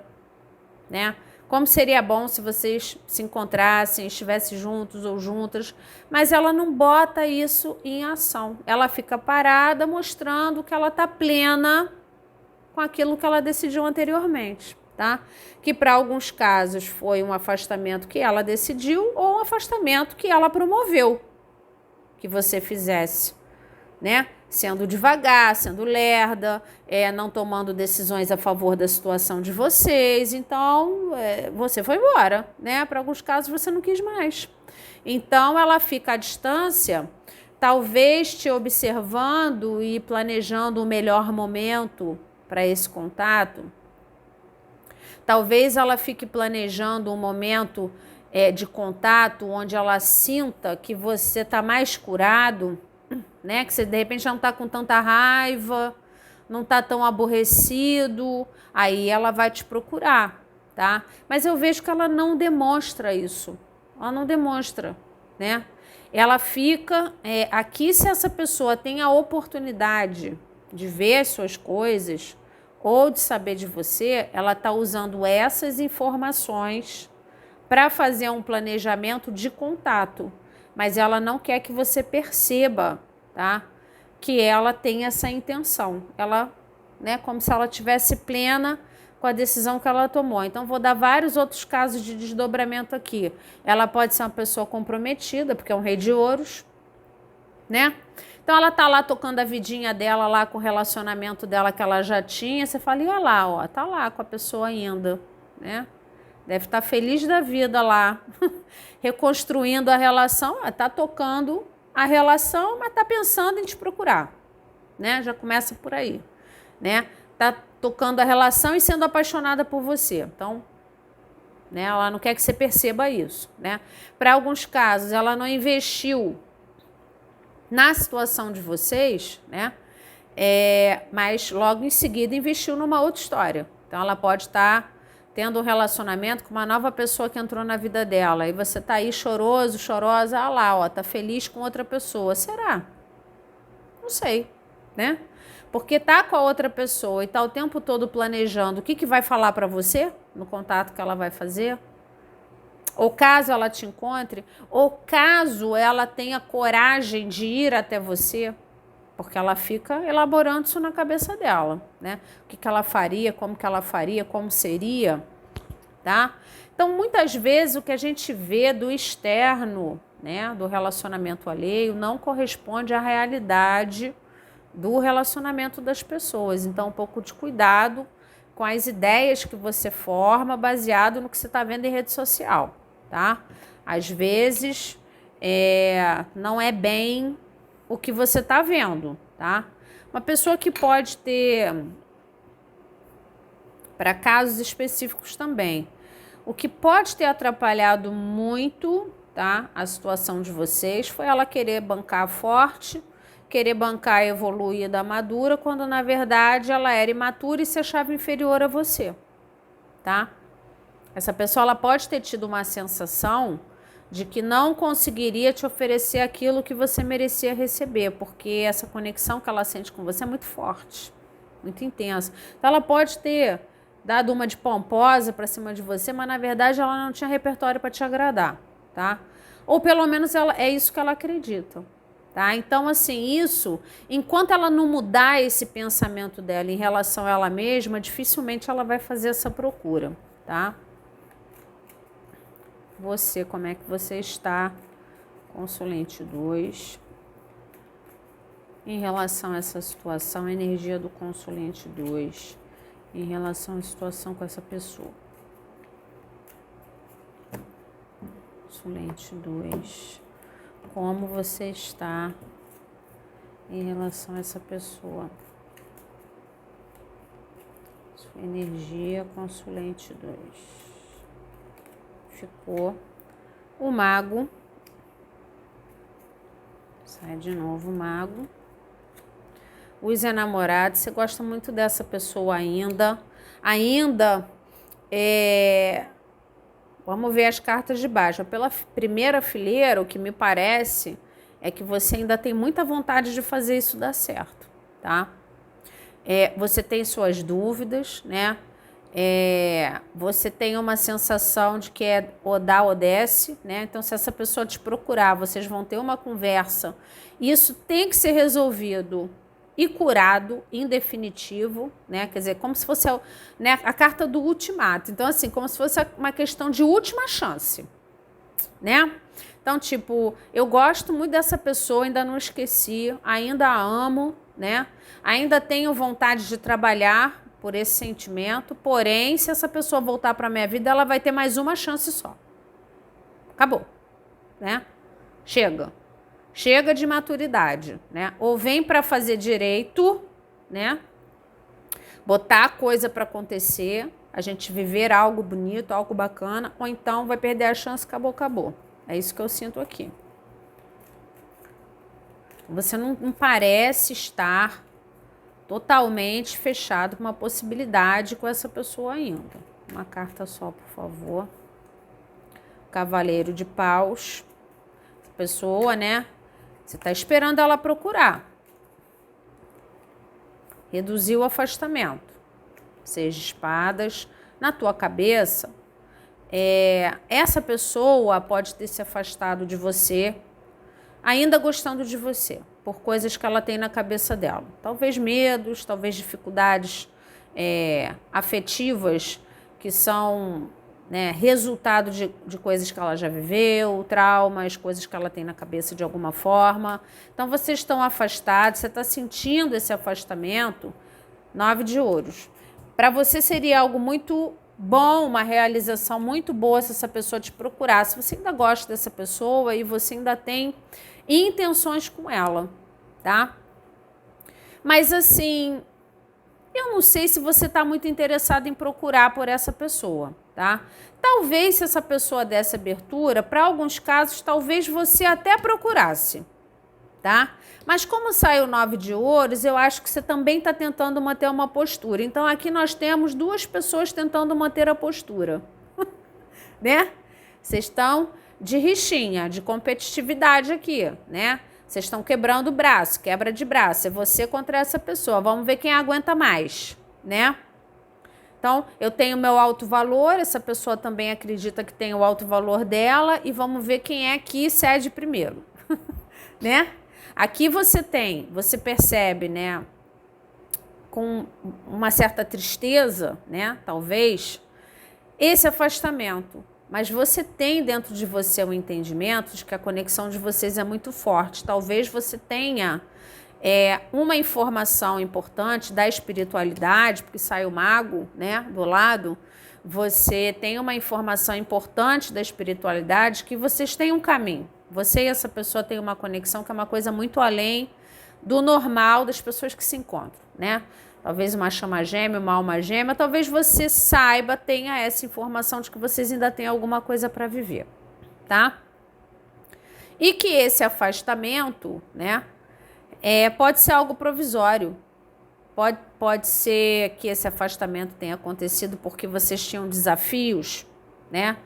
né? Como seria bom se vocês se encontrassem, estivessem juntos ou juntas, mas ela não bota isso em ação. Ela fica parada mostrando que ela está plena com aquilo que ela decidiu anteriormente, tá? Que para alguns casos foi um afastamento que ela decidiu ou um afastamento que ela promoveu que você fizesse, né? sendo devagar, sendo lerda, não tomando decisões a favor da situação de vocês. Então, você foi embora, né? Para alguns casos, você não quis mais. Então, ela fica à distância, talvez te observando e planejando o melhor momento para esse contato. Talvez ela fique planejando um momento de contato onde ela sinta que você está mais curado, né? Que você de repente já não está com tanta raiva, não está tão aborrecido, aí ela vai te procurar, tá? Mas eu vejo que ela não demonstra isso, ela não demonstra, né? Ela fica aqui, se essa pessoa tem a oportunidade de ver as suas coisas ou de saber de você, ela está usando essas informações para fazer um planejamento de contato, mas ela não quer que você perceba, tá? Que ela tem essa intenção. Ela, né, como se ela tivesse plena com a decisão que ela tomou. Então, vou dar vários outros casos de desdobramento aqui. Ela pode ser uma pessoa comprometida, porque é um rei de ouros, né? Então, ela tá lá tocando a vidinha dela lá com o relacionamento dela que ela já tinha. Você fala, e olha lá, ó, tá lá com a pessoa ainda, né? Deve estar feliz da vida lá, reconstruindo a relação, está tocando a relação, mas está pensando em te procurar, né? Já começa por aí, né? Está tocando a relação e sendo apaixonada por você. Então, né, ela não quer que você perceba isso, né? Para alguns casos, ela não investiu na situação de vocês, né? Mas logo em seguida investiu numa outra história. Então, ela pode estar tendo um relacionamento com uma nova pessoa que entrou na vida dela, e você tá aí choroso, chorosa, ah lá, ó, tá feliz com outra pessoa. Será? Não sei, né? Porque tá com a outra pessoa e tá o tempo todo planejando o que vai falar para você no contato que ela vai fazer, ou caso ela te encontre, ou caso ela tenha coragem de ir até você, porque ela fica elaborando isso na cabeça dela, né? O que ela faria, como seria, tá? Então, muitas vezes, o que a gente vê do externo, né, do relacionamento alheio, não corresponde à realidade do relacionamento das pessoas. Então, um pouco de cuidado com as ideias que você forma baseado no que você está vendo em rede social, tá? Às vezes, não é bem o que você está vendo, tá? Uma pessoa que pode ter, para casos específicos também, o que pode ter atrapalhado muito, tá, a situação de vocês foi ela querer bancar forte, querer bancar evoluída, madura, quando na verdade ela era imatura e se achava inferior a você, tá? Essa pessoa ela pode ter tido uma sensação de que não conseguiria te oferecer aquilo que você merecia receber, porque essa conexão que ela sente com você é muito forte, muito intensa. Então ela pode ter dado uma de pomposa para cima de você, mas na verdade ela não tinha repertório para te agradar, tá? Ou pelo menos é isso que ela acredita, tá? Então assim, isso, enquanto ela não mudar esse pensamento dela em relação a ela mesma, dificilmente ela vai fazer essa procura, tá? Você, como é que você está? Consulente 2. Em relação a essa situação, a energia do consulente 2. Em relação à situação com essa pessoa. Consulente 2. Como você está em relação a essa pessoa? Sua energia, consulente 2. Ficou o mago, sai de novo o mago, os enamorados. Você gosta muito dessa pessoa ainda, vamos ver as cartas de baixo. Pela primeira fileira, o que me parece é que você ainda tem muita vontade de fazer isso dar certo, tá? Você tem suas dúvidas, né? Você tem uma sensação de que ou dá ou desce, né? Então, se essa pessoa te procurar, vocês vão ter uma conversa. Isso tem que ser resolvido e curado em definitivo, né? Quer dizer, como se fosse, né, a carta do ultimato. Então, assim, como se fosse uma questão de última chance, né? Então, tipo, eu gosto muito dessa pessoa, ainda não esqueci, ainda a amo, né? Ainda tenho vontade de trabalhar por esse sentimento, porém, se essa pessoa voltar para minha vida, ela vai ter mais uma chance só. Acabou, né? Chega. Chega de maturidade, né? Ou vem para fazer direito, né? Botar a coisa para acontecer, a gente viver algo bonito, algo bacana, ou então vai perder a chance, acabou, acabou. É isso que eu sinto aqui. Você não parece estar totalmente fechado com uma possibilidade com essa pessoa ainda. Uma carta só, por favor. Cavaleiro de Paus. Essa pessoa, né? Você está esperando ela procurar. Reduzir o afastamento. 6 de espadas. Na tua cabeça, essa pessoa pode ter se afastado de você, ainda gostando de você, por coisas que ela tem na cabeça dela. Talvez medos, talvez dificuldades afetivas que são, né, resultado de coisas que ela já viveu, traumas, coisas que ela tem na cabeça de alguma forma. Então, vocês estão afastados, você está sentindo esse afastamento. 9 de ouros. Para você seria algo muito bom, uma realização muito boa se essa pessoa te procurar. Se você ainda gosta dessa pessoa e você ainda tem intenções com ela, tá? Mas assim, eu não sei se você está muito interessado em procurar por essa pessoa, tá? Talvez se essa pessoa desse abertura, para alguns casos, talvez você até procurasse, tá? Mas como sai o 9 de ouros, eu acho que você também está tentando manter uma postura. Então, aqui nós temos 2 pessoas tentando manter a postura, né? Vocês estão de rixinha, de competitividade aqui, né? Vocês estão quebrando o braço, quebra de braço. É você contra essa pessoa. Vamos ver quem aguenta mais, né? Então, eu tenho meu alto valor, essa pessoa também acredita que tem o alto valor dela e vamos ver quem é que cede primeiro, né? Aqui você percebe, né, com uma certa tristeza, né, talvez, esse afastamento. Mas você tem dentro de você um entendimento de que a conexão de vocês é muito forte. Talvez você tenha uma informação importante da espiritualidade, porque sai o mago, né, do lado. Você tem uma informação importante da espiritualidade que vocês têm um caminho. Você e essa pessoa têm uma conexão que é uma coisa muito além do normal das pessoas que se encontram, né? Talvez uma chama gêmea, uma alma gêmea, talvez você saiba, tenha essa informação de que vocês ainda têm alguma coisa para viver, tá? E que esse afastamento, né, pode ser algo provisório. Pode ser que esse afastamento tenha acontecido porque vocês tinham desafios, né,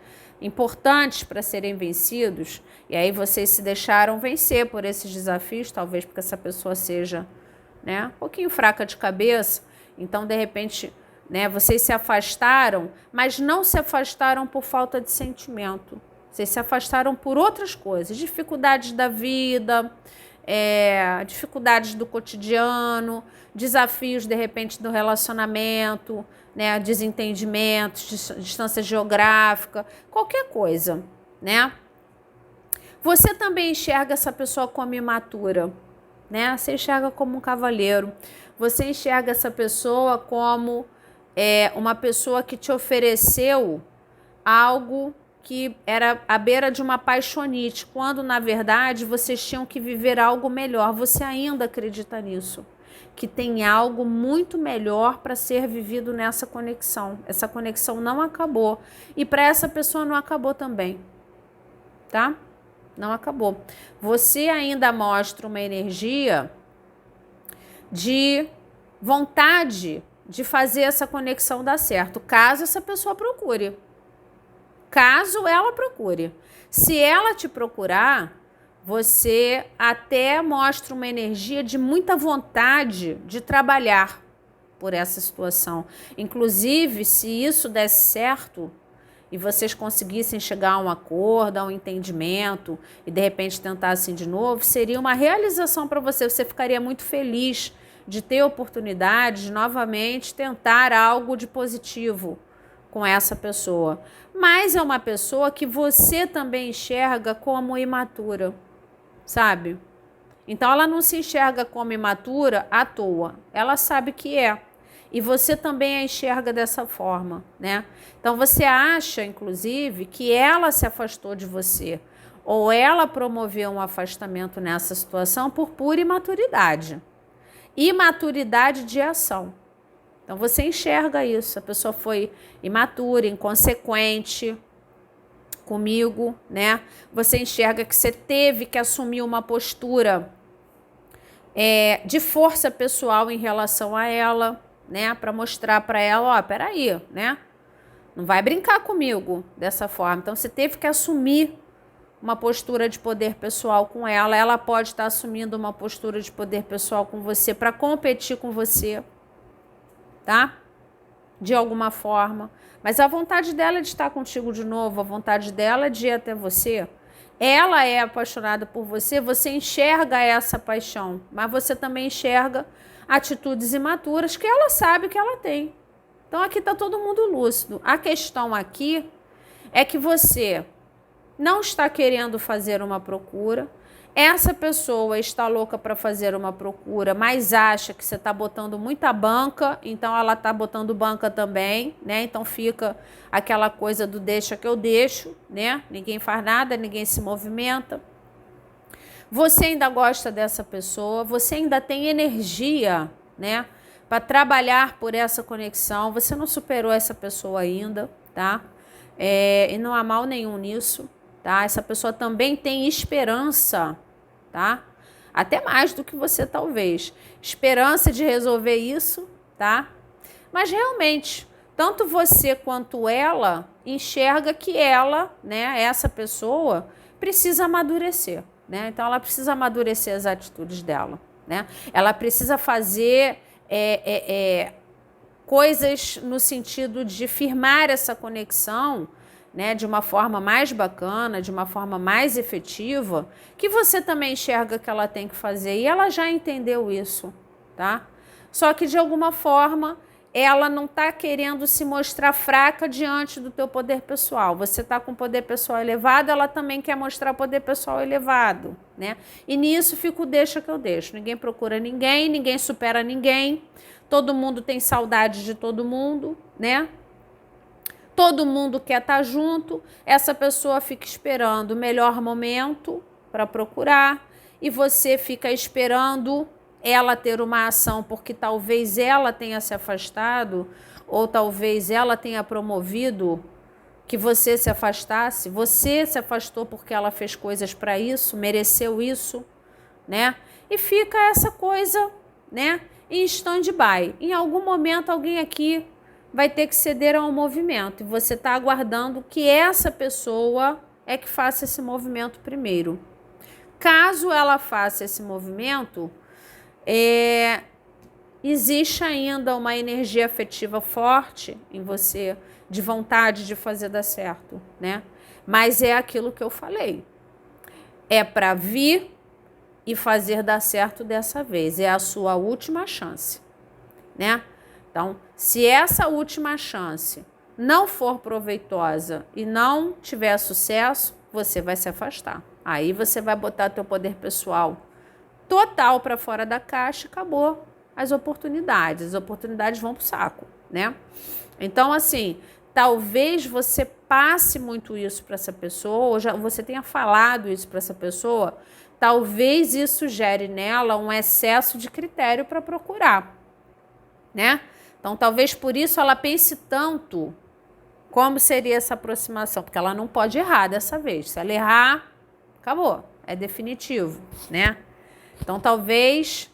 importantes para serem vencidos, e aí vocês se deixaram vencer por esses desafios, talvez porque essa pessoa seja, né, um pouquinho fraca de cabeça. Então, de repente, né, vocês se afastaram, mas não se afastaram por falta de sentimento. Vocês se afastaram por outras coisas, dificuldades da vida, dificuldades do cotidiano, desafios, de repente, do relacionamento, né, desentendimentos, distância geográfica, qualquer coisa, né? Você também enxerga essa pessoa como imatura, né? Você enxerga como um cavaleiro. Você enxerga essa pessoa como uma pessoa que te ofereceu algo que era à beira de uma paixonite, quando, na verdade, vocês tinham que viver algo melhor. Você ainda acredita nisso, que tem algo muito melhor para ser vivido nessa conexão. Essa conexão não acabou. E para essa pessoa não acabou também, tá? Não acabou. Você ainda mostra uma energia de vontade de fazer essa conexão dar certo, caso essa pessoa procure. Caso ela procure. Se ela te procurar, você até mostra uma energia de muita vontade de trabalhar por essa situação. Inclusive, se isso desse certo e vocês conseguissem chegar a um acordo, a um entendimento e de repente tentassem de novo, seria uma realização para você. Você ficaria muito feliz de ter a oportunidade de novamente tentar algo de positivo, com essa pessoa. Mas é uma pessoa que você também enxerga como imatura, sabe? Então ela não se enxerga como imatura à toa. Ela sabe que é. E você também a enxerga dessa forma, né? Então você acha, inclusive, que ela se afastou de você ou ela promoveu um afastamento nessa situação por pura imaturidade. Imaturidade de ação. Então você enxerga isso. A pessoa foi imatura, inconsequente comigo, né? Você enxerga que você teve que assumir uma postura de força pessoal em relação a ela, né? Para mostrar para ela, ó, peraí, né? Não vai brincar comigo dessa forma. Então você teve que assumir uma postura de poder pessoal com ela. Ela pode estar assumindo uma postura de poder pessoal com você para competir com você, tá? De alguma forma. Mas a vontade dela é de estar contigo de novo, a vontade dela é de ir até você. Ela é apaixonada por você, você enxerga essa paixão, mas você também enxerga atitudes imaturas que ela sabe que ela tem. Então aqui está todo mundo lúcido. A questão aqui é que você não está querendo fazer uma procura. Essa pessoa está louca para fazer uma procura, mas acha que você está botando muita banca, então ela está botando banca também, né? Então fica aquela coisa do deixa que eu deixo, né? Ninguém faz nada, ninguém se movimenta. Você ainda gosta dessa pessoa, você ainda tem energia, né? Para trabalhar por essa conexão, você não superou essa pessoa ainda, tá? E não há mal nenhum nisso. Tá? Essa pessoa também tem esperança, tá? Até mais do que você, talvez. Esperança de resolver isso, tá? Mas realmente, tanto você quanto ela enxerga que ela, né, essa pessoa, precisa amadurecer, né? Então, ela precisa amadurecer as atitudes dela, né? Ela precisa fazer coisas no sentido de firmar essa conexão, né, de uma forma mais bacana, de uma forma mais efetiva, que você também enxerga que ela tem que fazer. E ela já entendeu isso, tá? Só que, de alguma forma, ela não está querendo se mostrar fraca diante do teu poder pessoal. Você está com poder pessoal elevado, ela também quer mostrar poder pessoal elevado, né? E nisso fica o deixa que eu deixo. Ninguém procura ninguém, ninguém supera ninguém, todo mundo tem saudade de todo mundo, né? Todo mundo quer estar junto, essa pessoa fica esperando o melhor momento para procurar e você fica esperando ela ter uma ação porque talvez ela tenha se afastado ou talvez ela tenha promovido que você se afastasse. Você se afastou porque ela fez coisas para isso, mereceu isso, né? E fica essa coisa, né, em stand-by. Em algum momento alguém aqui vai ter que ceder a um movimento. E você está aguardando que essa pessoa é que faça esse movimento primeiro. Caso ela faça esse movimento, existe ainda uma energia afetiva forte em você, de vontade de fazer dar certo, né? Mas é aquilo que eu falei. É para vir e fazer dar certo dessa vez. É a sua última chance, né? Então, se essa última chance não for proveitosa e não tiver sucesso, você vai se afastar. Aí você vai botar teu poder pessoal total para fora da caixa e acabou as oportunidades. As oportunidades vão pro saco, né? Então, assim, talvez você passe muito isso para essa pessoa, ou já você tenha falado isso para essa pessoa, talvez isso gere nela um excesso de critério para procurar, né? Então, talvez por isso ela pense tanto como seria essa aproximação, porque ela não pode errar dessa vez. Se ela errar, acabou, é definitivo, né? Então, talvez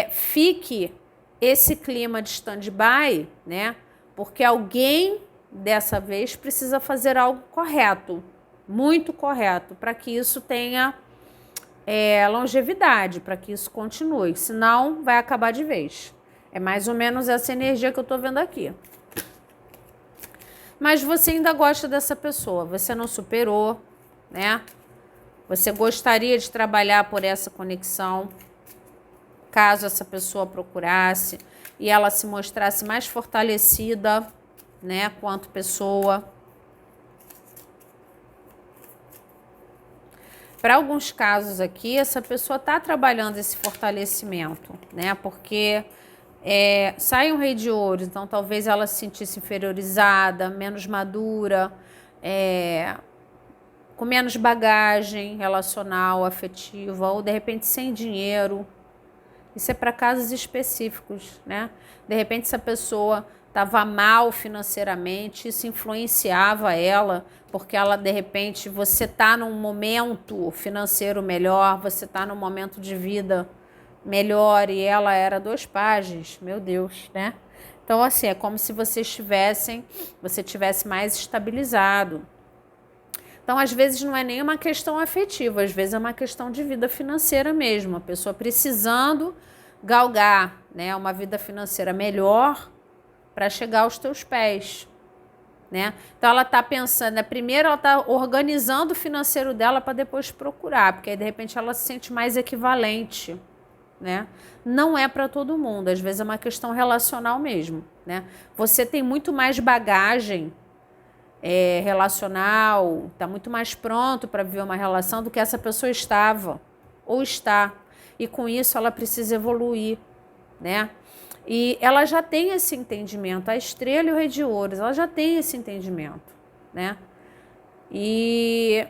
fique esse clima de stand-by, né? Porque alguém dessa vez precisa fazer algo correto, muito correto, para que isso tenha longevidade, para que isso continue, senão vai acabar de vez. É mais ou menos essa energia que eu tô vendo aqui. Mas você ainda gosta dessa pessoa, você não superou, né? Você gostaria de trabalhar por essa conexão, caso essa pessoa procurasse e ela se mostrasse mais fortalecida, né, quanto pessoa. Para alguns casos aqui, essa pessoa está trabalhando esse fortalecimento, né? Porque sai um rei de ouros, então talvez ela se sentisse inferiorizada, menos madura, com menos bagagem relacional, afetiva, ou de repente sem dinheiro. Isso é para casos específicos, né? De repente essa pessoa estava mal financeiramente, isso influenciava ela, porque ela, de repente, você está num momento financeiro melhor, você está num momento de vida melhor e ela era 2 páginas, meu Deus, né? Então, assim, é como se você tivesse mais estabilizado. Então, às vezes, não é nem uma questão afetiva, às vezes é uma questão de vida financeira mesmo, a pessoa precisando galgar, né, uma vida financeira melhor para chegar aos teus pés, né? Então ela está pensando, né, primeiro ela está organizando o financeiro dela para depois procurar, porque aí de repente ela se sente mais equivalente, né? Não é para todo mundo, às vezes é uma questão relacional mesmo, né? Você tem muito mais bagagem relacional, está muito mais pronto para viver uma relação do que essa pessoa estava ou está, e com isso ela precisa evoluir, né? E ela já tem esse entendimento, a estrela e o rei de ouros, ela já tem esse entendimento, né? E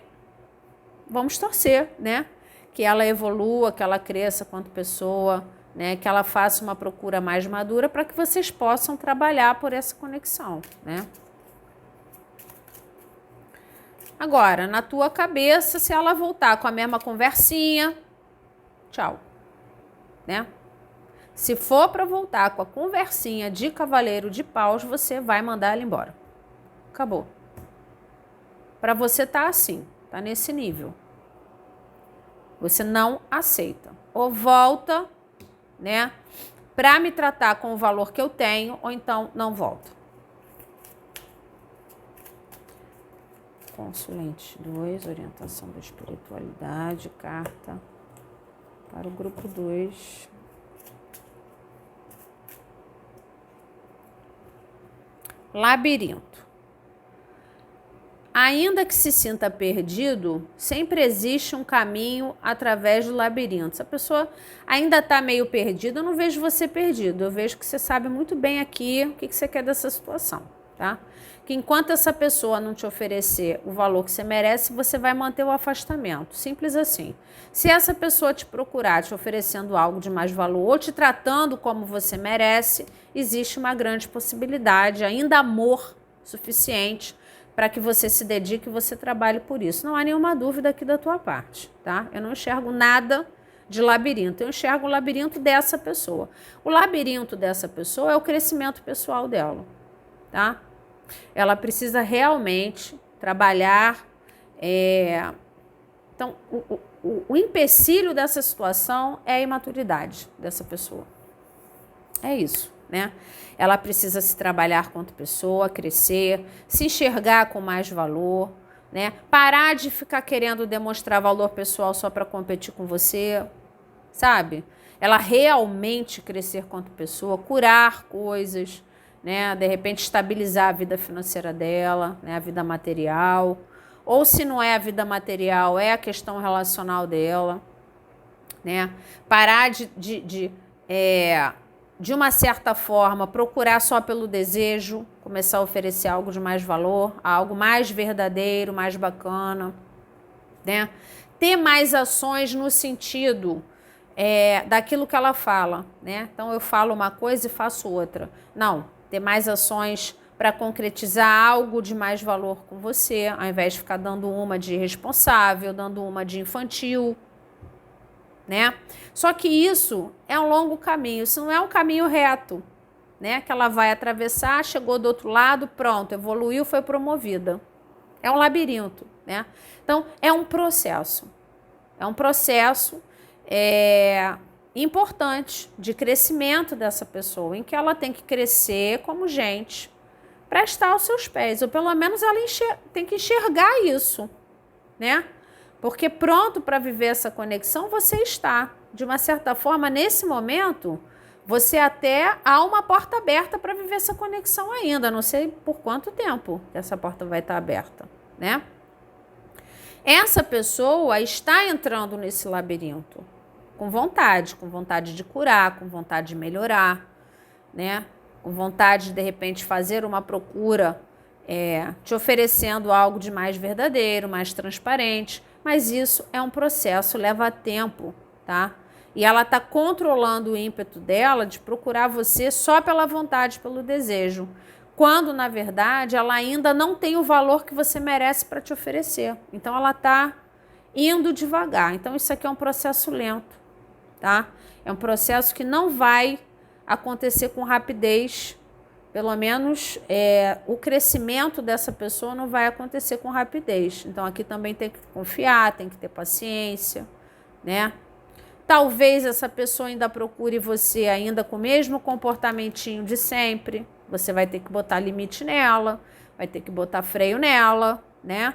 vamos torcer, né? Que ela evolua, que ela cresça quanto pessoa, né? Que ela faça uma procura mais madura para que vocês possam trabalhar por essa conexão, né? Agora, na tua cabeça, se ela voltar com a mesma conversinha, tchau, né? Se for para voltar com a conversinha de cavaleiro de paus, você vai mandar ela embora. Acabou. Para você tá assim, tá nesse nível. Você não aceita. Ou volta, né, para me tratar com o valor que eu tenho, ou então não volta. Consulente 2, orientação da espiritualidade, carta para o grupo 2. Labirinto. Ainda que se sinta perdido, sempre existe um caminho através do labirinto. Se a pessoa ainda está meio perdida, eu não vejo você perdido. Eu vejo que você sabe muito bem aqui o que você quer dessa situação, tá? Que enquanto essa pessoa não te oferecer o valor que você merece, você vai manter o afastamento. Simples assim. Se essa pessoa te procurar te oferecendo algo de mais valor ou te tratando como você merece, existe uma grande possibilidade, ainda amor suficiente para que você se dedique e você trabalhe por isso. Não há nenhuma dúvida aqui da tua parte, tá? Eu não enxergo nada de labirinto, eu enxergo o labirinto dessa pessoa. O labirinto dessa pessoa é o crescimento pessoal dela, tá? Ela precisa realmente trabalhar. Então, o empecilho dessa situação é a imaturidade dessa pessoa. É isso, né? Ela precisa se trabalhar quanto pessoa, crescer, se enxergar com mais valor, né? Parar de ficar querendo demonstrar valor pessoal só para competir com você, sabe? Ela realmente crescer quanto pessoa, curar coisas, né? De repente estabilizar a vida financeira dela, né? A vida material. Ou se não é a vida material, é a questão relacional dela, né? Parar de uma certa forma, procurar só pelo desejo, começar a oferecer algo de mais valor, algo mais verdadeiro, mais bacana, né? Ter mais ações no sentido daquilo que ela fala, né? Então, eu falo uma coisa e faço outra. Não, ter mais ações para concretizar algo de mais valor com você, ao invés de ficar dando uma de irresponsável, dando uma de infantil, né? Só que isso é um longo caminho, isso não é um caminho reto, né? Que ela vai atravessar, chegou do outro lado, pronto, evoluiu, foi promovida. É um labirinto, né? Então, é um processo importante de crescimento dessa pessoa, em que ela tem que crescer como gente para estar aos seus pés, ou pelo menos ela tem que enxergar isso, né? Porque pronto para viver essa conexão você está. De uma certa forma, nesse momento, você até há uma porta aberta para viver essa conexão ainda. Não sei por quanto tempo essa porta vai estar aberta, né? Essa pessoa está entrando nesse labirinto com vontade de curar, com vontade de melhorar, né? Com vontade de repente fazer uma procura, te oferecendo algo de mais verdadeiro, mais transparente. Mas isso é um processo, leva tempo, tá? E ela está controlando o ímpeto dela de procurar você só pela vontade, pelo desejo, quando na verdade ela ainda não tem o valor que você merece para te oferecer. Então ela está indo devagar. Então isso aqui é um processo lento, tá? É um processo que não vai acontecer com rapidez. Pelo menos o crescimento dessa pessoa não vai acontecer com rapidez. Então aqui também tem que confiar, tem que ter paciência, né? Talvez essa pessoa ainda procure você ainda com o mesmo comportamentinho de sempre. Você vai ter que botar limite nela, vai ter que botar freio nela, né?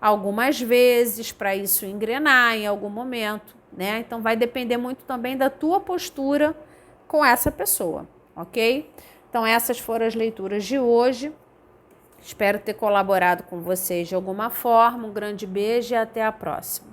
Algumas vezes para isso engrenar em algum momento, né? Então vai depender muito também da tua postura com essa pessoa, ok? Então essas foram as leituras de hoje. Espero ter colaborado com vocês de alguma forma. Um grande beijo e até a próxima.